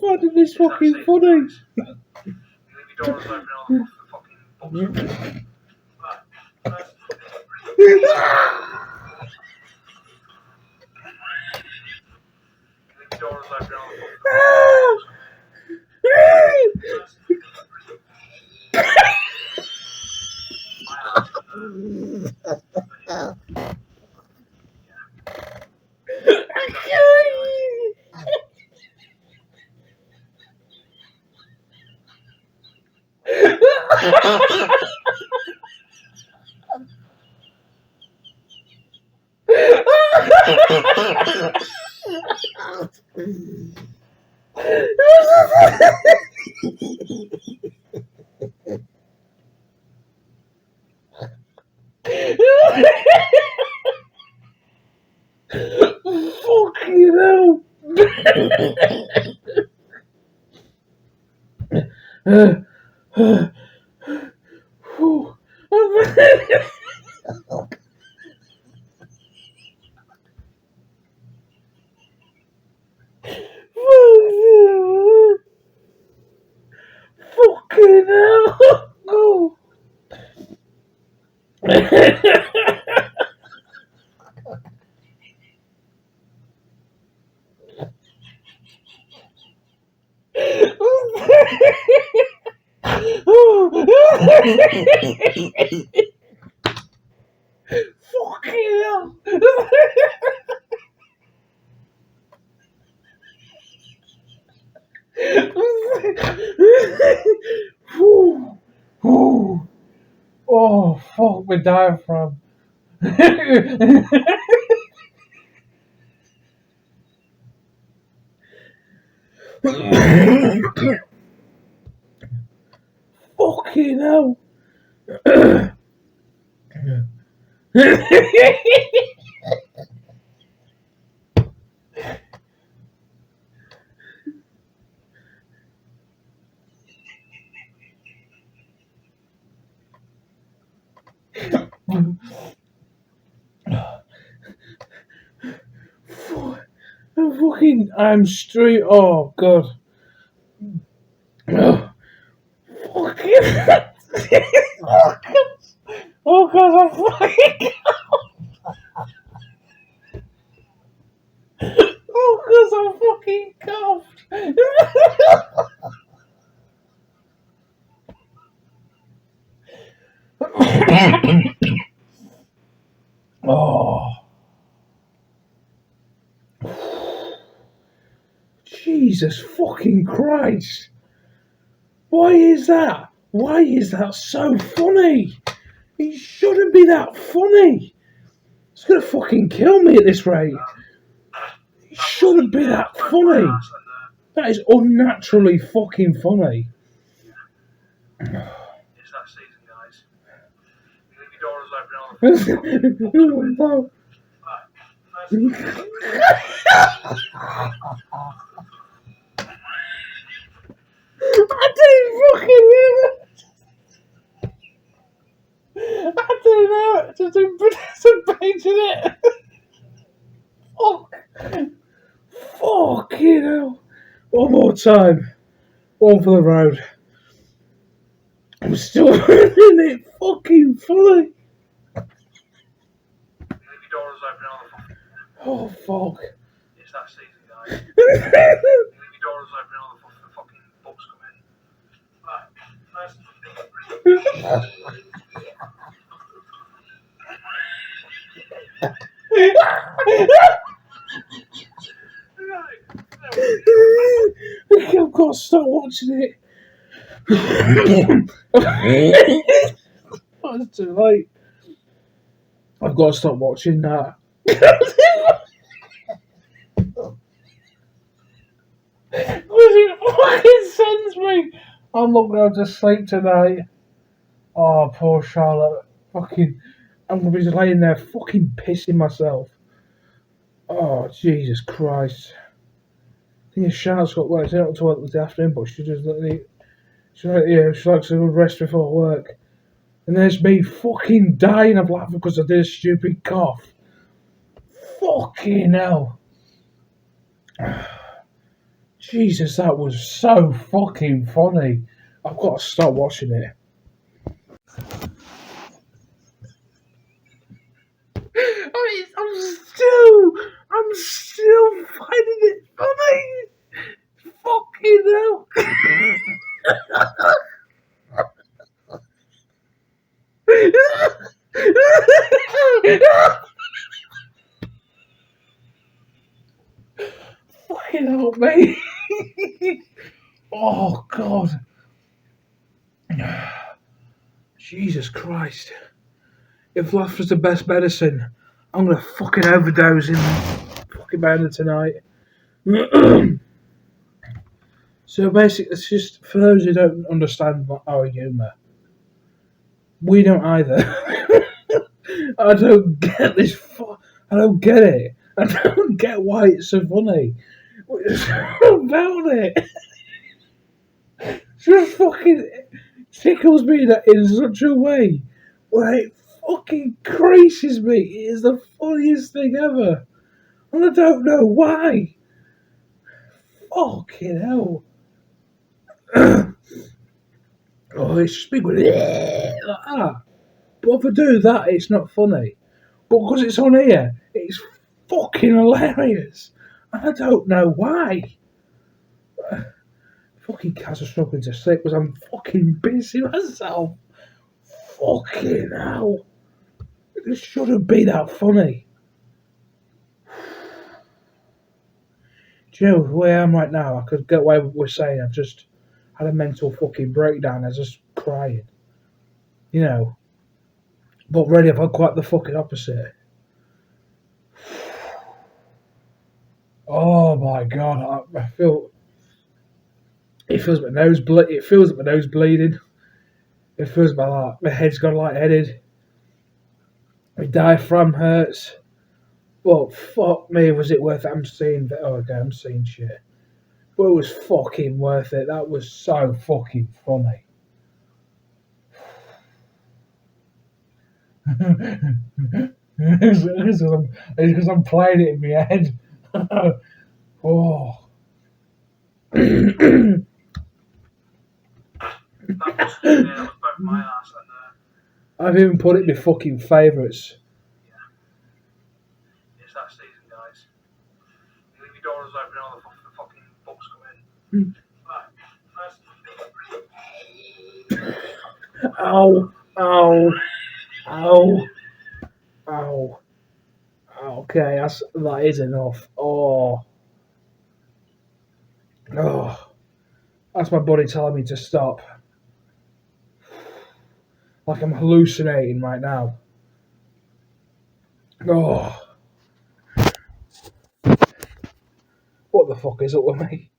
finding this fucking funny. Fucking hell. Fucking hell. Oh. Fucking hell. Oh, fuck my diaphragm. Fucking hell. I'm straight. Oh, God. Fucking. Oh, God, I'm fucking. Oh, because I'm fucking coughed. Oh. Jesus fucking Christ. Why is that? Why is that so funny? It shouldn't be that funny. It's gonna fucking kill me at this rate. It shouldn't be that funny. That is unnaturally fucking funny. It's that season, guys. You leave your doors open all the I didn't fucking hear it. I don't know. Just anticipated it. Fuck. Fucking hell. One more time. One for the road. I'm still finding it fucking funny. Oh, fuck. It's that season, guys. You leave your doors open all the fucking books come in. I've got to stop watching it. Oh, it's too late. I've got to stop watching that. It fucking sends me. I'm not going to sleep tonight. Oh, poor Charlotte. Fucking, I'm going to be just laying there fucking pissing myself. Oh, Jesus Christ. I think Charlotte's got work. She's not to work this afternoon, but she just she likes a good rest before work. And there's me fucking dying of laughter because I did a stupid cough. Fucking hell. Jesus, that was so fucking funny. I've got to stop watching it. I'm still finding it funny. Fucking hell. Fucking help me. Oh, God. Jesus Christ. If laughter's the best medicine, I'm gonna fucking overdose in fucking bed tonight. So basically, it's just for those who don't understand our humour, we don't either. I don't get this. I don't get it. I don't get why it's so funny. What's about it? Just fucking tickles me that in such a way where it fucking creases me. It is the funniest thing ever. And I don't know why. Fucking hell. Oh, it's just big like that. But if I do that, it's not funny. But because it's on here, it's fucking hilarious. And I don't know why. Fucking cats are struggling to sleep because I'm fucking busy myself. Fucking hell. It shouldn't be that funny. Do you know where I am right now? I could get away with what we're saying. I've just had a mental fucking breakdown. I was just crying. You know. But really, I've had quite the fucking opposite. Oh my god, I feel. It feels my nose It feels like my nose bleeding. It feels my head's gone lightheaded. My diaphragm hurts. Well, fuck me, was it worth it? I'm seeing. Oh, okay, I'm seeing shit. But it was fucking worth it. That was so fucking funny. Because I'm playing it in my head. Oh. That was funny, that was both my ass and I've even put it in my fucking favourites. it's that season, guys. You leave your doors open, all the fucking books come in. Right, first. Ow, ow, ow, ow. Okay, that is enough. Oh, oh. That's my body telling me to stop. Like I'm hallucinating right now. Oh, what the fuck is up with me?